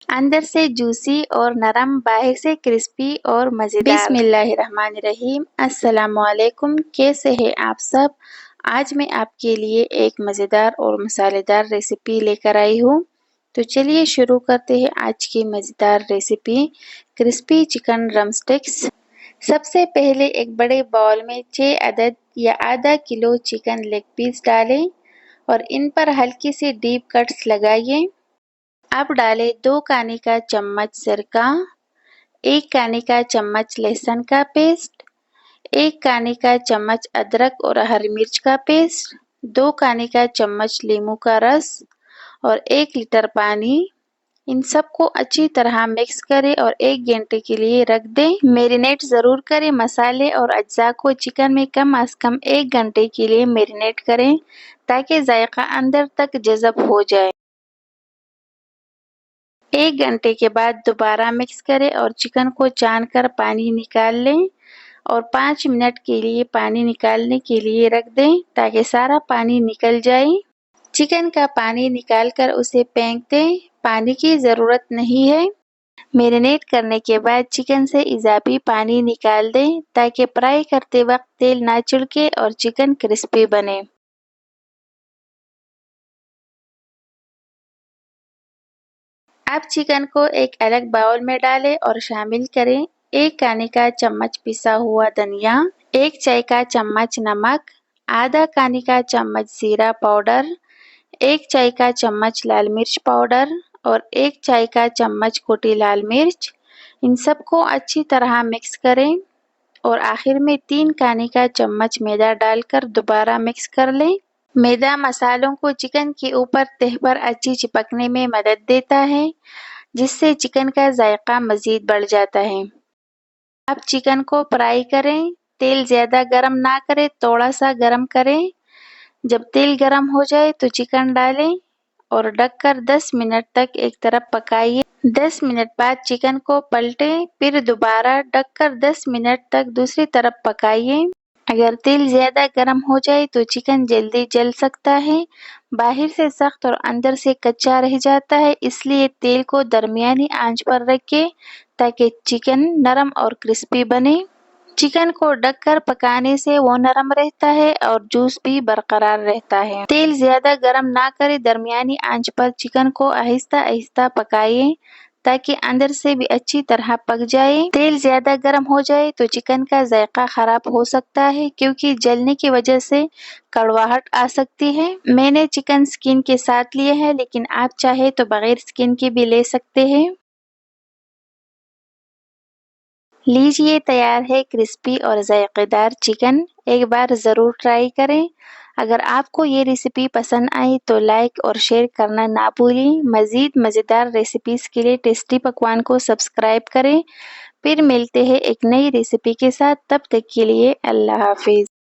اندر سے جوسی اور نرم، باہر سے کرسپی اور مزیدار۔ بسم اللہ الرحمن الرحیم۔ السلام علیکم، کیسے ہیں آپ سب؟ آج میں آپ کے لیے ایک مزیدار اور مسالے دار ریسیپی لے کر آئی ہوں۔ تو چلیے شروع کرتے ہیں آج کی مزیدار recipe, crispy chicken drumsticks. سب سے پہلے ایک بڑے باؤل میں 6 عدد یا آدھا کلو چکن لیگ پیس ڈالیں اور ان پر ہلکی سی ڈیپ کٹس لگائیے۔ اب ڈالیں 2 کھانے کا چمچ سرکہ، 1 کھانے کا چمچ لہسن کا پیسٹ، 1 کھانے کا چمچ ادرک اور ہری مرچ کا پیسٹ، 2 کھانے کا چمچ لیموں کا رس اور 1 لیٹر پانی۔ ان سب کو اچھی طرح مکس کریں اور 1 گھنٹے کے لیے رکھ دیں۔ میرینیٹ ضرور کریں، مسالے اور اجزاء کو چکن میں کم از کم 1 گھنٹے کے لیے میرینیٹ کریں تاکہ ذائقہ اندر تک جذب ہو جائے۔ 1 گھنٹے کے بعد دوبارہ مکس کریں اور چکن کو چھان کر پانی نکال لیں اور 5 منٹ کے لیے پانی نکالنے کے لیے رکھ دیں تاکہ سارا پانی نکل جائے۔ چکن کا پانی نکال کر اسے پھینک دیں، پانی کی ضرورت نہیں ہے۔ میرینیٹ کرنے کے بعد چکن سے اضافی پانی نکال دیں تاکہ فرائی کرتے وقت تیل نہ چھڑکے اور چکن کرسپی بنے۔ اب چکن کو ایک الگ باؤل میں ڈالیں اور شامل کریں 1 کھانے کا چمچ پسا ہوا دھنیا، 1 چائے کا چمچ نمک، آدھا کھانے کا چمچ زیرہ پاؤڈر، 1 چائے کا چمچ لال مرچ پاؤڈر اور 1 چائے کا چمچ کوٹی لال مرچ۔ ان سب کو اچھی طرح مکس کریں اور آخر میں 3 کھانے کا چمچ میدا ڈال کر دوبارہ مکس کر لیں۔ میدا مسالوں کو چکن کے اوپر تہہ پر اچھی چپکنے میں مدد دیتا ہے، جس سے چکن کا ذائقہ مزید بڑھ جاتا ہے۔ اب چکن کو فرائی کریں، تیل زیادہ گرم نہ کریں، تھوڑا سا گرم کریں۔ جب تیل گرم ہو جائے تو چکن ڈالیں اور ڈھک کر 10 منٹ تک ایک طرف پکائیے۔ 10 منٹ بعد چکن کو پلٹیں، پھر دوبارہ ڈھک کر 10 منٹ تک دوسری طرف پکائیے۔ اگر تیل زیادہ گرم ہو جائے تو چکن جلدی جل سکتا ہے، باہر سے سخت اور اندر سے کچا رہ جاتا ہے، اس لیے تیل کو درمیانی آنچ پر رکھیں تاکہ چکن نرم اور کرسپی بنے۔ چکن کو ڈھک کر پکانے سے وہ نرم رہتا ہے اور جوس بھی برقرار رہتا ہے۔ تیل زیادہ گرم نہ کریں، درمیانی آنچ پر چکن کو آہستہ آہستہ پکائیں تاکہ اندر سے بھی اچھی طرح پک جائے۔ تیل زیادہ گرم ہو جائے تو چکن کا ذائقہ خراب ہو سکتا ہے کیونکہ جلنے کی وجہ سے کڑواہٹ آ سکتی ہے۔ میں نے چکن سکن کے ساتھ لیے ہیں لیکن آپ چاہیں تو بغیر سکن کے بھی لے سکتے ہیں۔ لیجئے تیار ہے کرسپی اور ذائقہ دار چکن، ایک بار ضرور ٹرائی کریں۔ اگر آپ کو یہ ریسیپی پسند آئی تو لائک اور شیئر کرنا نہ بھولیں۔ مزید مزیدار ریسیپیز کے لیے ٹیسٹی پکوان کو سبسکرائب کریں۔ پھر ملتے ہیں ایک نئی ریسیپی کے ساتھ، تب تک کے لیے اللہ حافظ۔